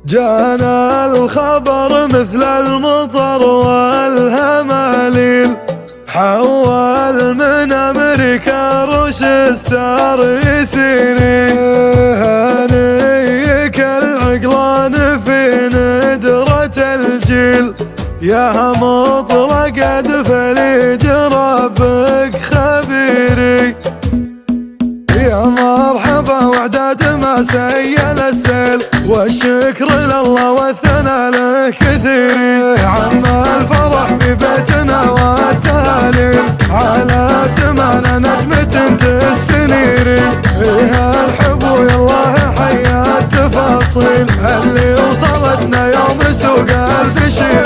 جانا الخبر مثل المطر والهماليل، حول من أمريكا روشستر يسيري. هنيك العقلان في ندرة الجيل، يا مطلق دفليج ربك خبيري. يا مرحبا وعداد ما سيل السيل، والشكر لله والثناء له كثير. عم الفرح في بيتنا والتهاليل، على سمانا نجمة تستنيري. فيها الحب ويالله حيا التفاصيل، اللي وصلتنا يوم سوق البشير.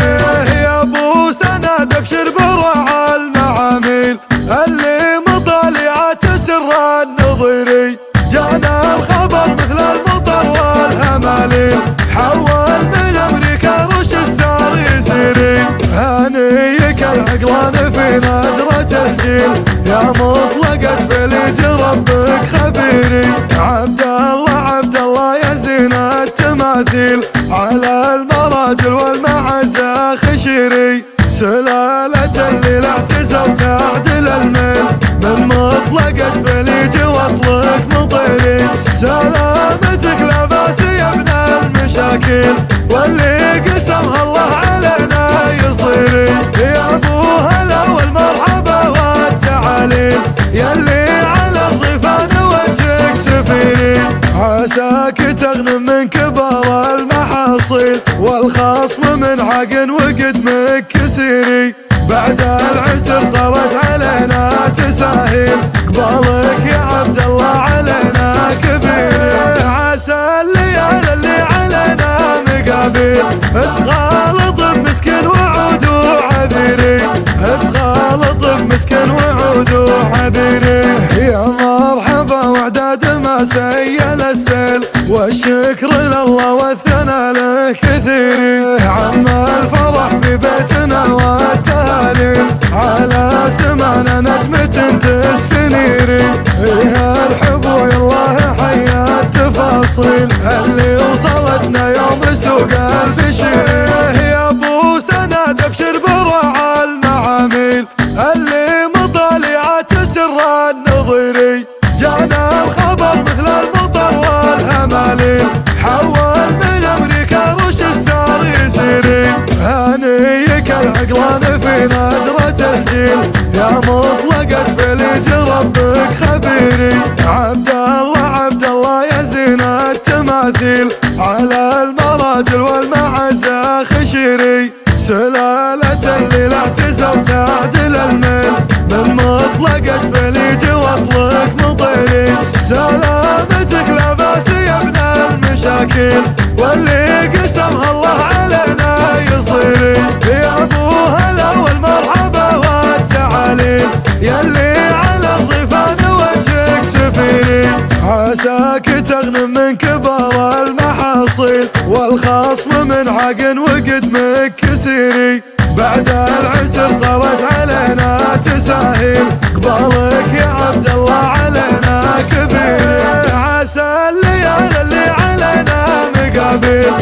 يا ابو سند ابشر برعى المعاميل، اللي مطالعات سر النظيري. جانا الخبر مثل المطر والهماليل، حول من امريكا روشستر يسيري. هنيك العقلان في نادرة الجيل، يا مطلقة فليج ربك خبيري. عبد الله يا زين التماثيل، على المراجل والمعزة خشيري. سلالة اللي لا اعتزل تعدل الميل، من مطلقة فليج وصلك مطيري. سلامتك لا باس يا ابن المشاكل، واللي قسمها الله علينا يصيري. يا ابو هلا والمرحبا والتعاليل، يلي على الضيفان وجهك سفيري. عساك تغنم من كبار المحاصيل، والخصم من عقن وقدمك كسيري. بعد العسر صارت علينا تساهيل، قبالك يا عبد الله علينا كبير. عسى الليالي اللي علينا مقابيل، اتخالط بمسكن وعود وعبيري. اتخالط بمسكن وعود وعبيري. يا مرحبا وعداد ما سيل السيل، والشكر لله والثناء له كثير. عم الفرح في بيتنا والتهاليل، على سمانا نجمة تستنيري. فيها الحب ويالله حيا التفاصيل، اللي وصلتنا يوم سوق البشير. يا ابو سند ابشر برعى المعاميل، اللي مطالعات سر النظيري. جانا الخبر مثل المطر والهماليل، حول من امريكا روشستر يسيري. هنيك العقلان في نادرة الجيل، يا مطلقة فليج ربك خبيري. عبد الله يا زين التماثيل، على المراجل والمعزة خشيري. سلالة اللي لا اعتزل تعدل الميل، من مطلقة فليج وصلك مطيري. سلامتك لا باس يا ابن المشاكل، واللي قسمها الله علينا يصيري. يا ابو هلا والمرحبا والتعاليل، يلي على الضيفان وجهك سفيري. عساك تغنم من كبار المحاصيل، والخصم من عقن وقدمك كسيري. بعد العسر صارت علينا تساهيل، قبالك يا عبد الله علينا كبير. عسى الليالي اللي علينا مقابيل،